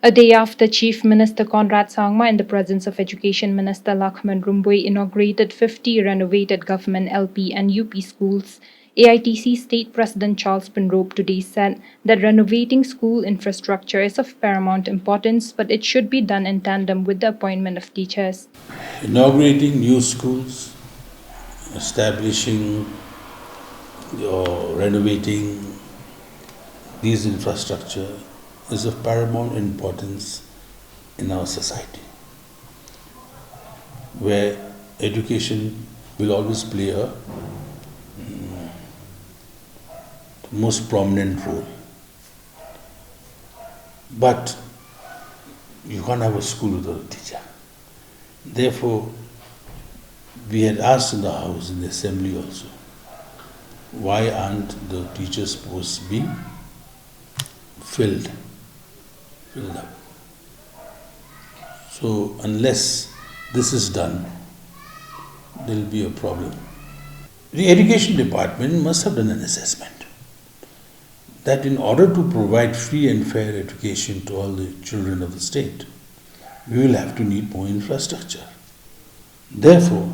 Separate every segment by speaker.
Speaker 1: A day after Chief Minister Conrad Sangma, in the presence of Education Minister Lakshman Rumbui, inaugurated 50 renovated government LP and UP schools, AITC State President Charles Pinrobe today said that renovating school infrastructure is of paramount importance, but it should be done in tandem with the appointment of teachers.
Speaker 2: Inaugurating new schools, establishing or renovating these infrastructure is of paramount importance in our society, where education will always play a most prominent role. But you can't have a school without a teacher. Therefore, we had asked in the House, in the Assembly also, why aren't the teachers' posts being filled up? So unless this is done, there will be a problem. The Education Department must have done an assessment that in order to provide free and fair education to all the children of the state, we will have to need more infrastructure. Therefore,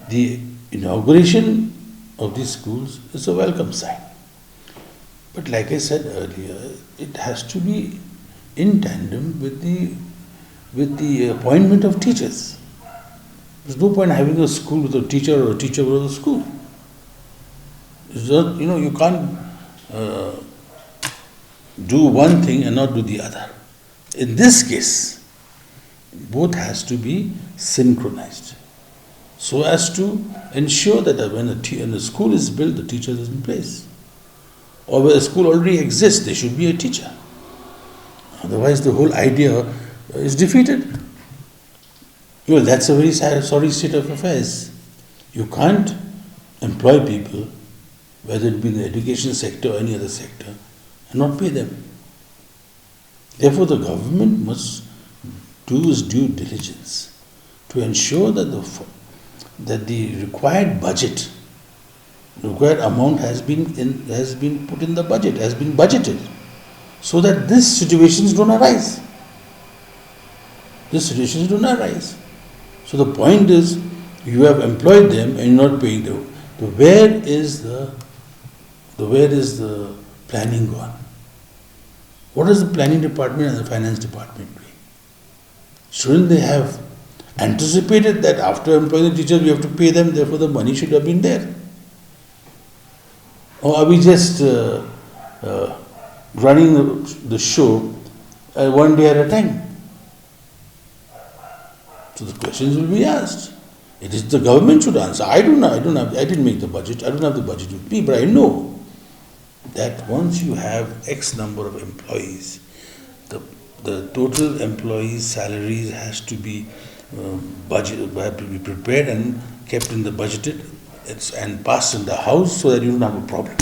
Speaker 2: the inauguration of these schools is a welcome sign. But like I said earlier, it has to be in tandem with the appointment of teachers. There's no point having a school with a teacher or a teacher with a school. It's not, you can't do one thing and not do the other. In this case, both has to be synchronized so as to ensure that when a school is built, the teacher is in place. Or where a school already exists, there should be a teacher. Otherwise, the whole idea is defeated. Well, that's a very sorry state of affairs. You can't employ people, whether it be in the education sector or any other sector, and not pay them. Therefore, the government must do its due diligence to ensure that the required budget, the required amount has been put in the budget, has been budgeted, so that these situations don't arise. So the point is, you have employed them and you're not paying them. So where is the planning gone? What does the planning department and the finance department do? Shouldn't they have anticipated that after employing the teachers we have to pay them, therefore the money should have been there? Or are we just running the show one day at a time? So the questions will be asked. It is the government should answer. I didn't make the budget. I don't have the budget with me, but I know that once you have X number of employees, the total employees' salaries has to be have to be prepared and kept in the budgeted and passed in the House so that you don't have a problem.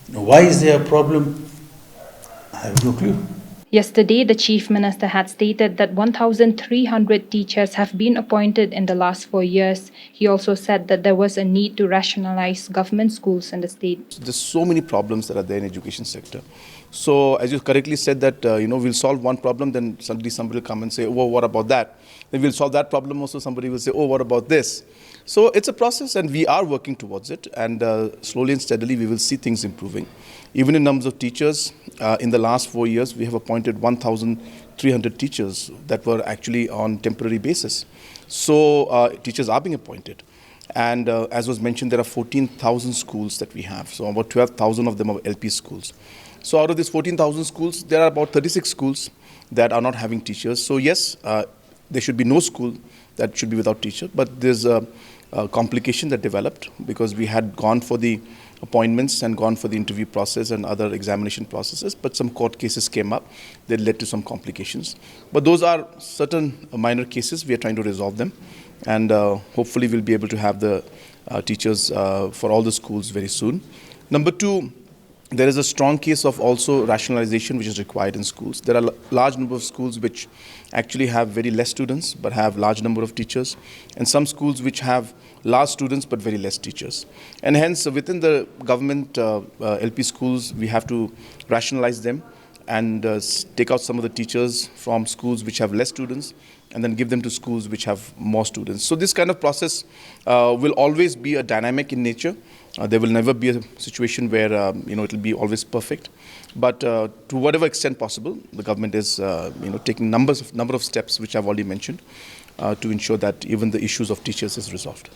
Speaker 2: Now, why is there a problem? I have no clue.
Speaker 1: Yesterday, the Chief Minister had stated that 1,300 teachers have been appointed in the last 4 years. He also said that there was a need to rationalize government schools in the state.
Speaker 3: There's so many problems that are there in the education sector. So, as you correctly said that, we'll solve one problem, then suddenly somebody will come and say, oh, what about that? Then we'll solve that problem also, somebody will say, oh, what about this? So, it's a process and we are working towards it, and slowly and steadily we will see things improving. Even in terms of teachers, in the last 4 years, we have appointed 1,300 teachers that were actually on temporary basis. So teachers are being appointed. And as was mentioned, there are 14,000 schools that we have. So about 12,000 of them are LP schools. So out of these 14,000 schools, there are about 36 schools that are not having teachers. So yes, there should be no school that should be without teacher. But there's a complication that developed because we had gone for the appointments and gone for the interview process and other examination processes, but some court cases came up that led to some complications. But those are certain minor cases. We are trying to resolve them, and hopefully we'll be able to have the teachers for all the schools very soon. Number two, there is a strong case of also rationalization which is required in schools. There are a large number of schools which actually have very less students but have large number of teachers, and some schools which have large students but very less teachers. And hence within the government LP schools we have to rationalize them and take out some of the teachers from schools which have less students and then give them to schools which have more students. So this kind of process will always be a dynamic in nature. There will never be a situation where it will be always perfect. But to whatever extent possible, the government is taking number of steps which I've already mentioned to ensure that even the issues of teachers is resolved.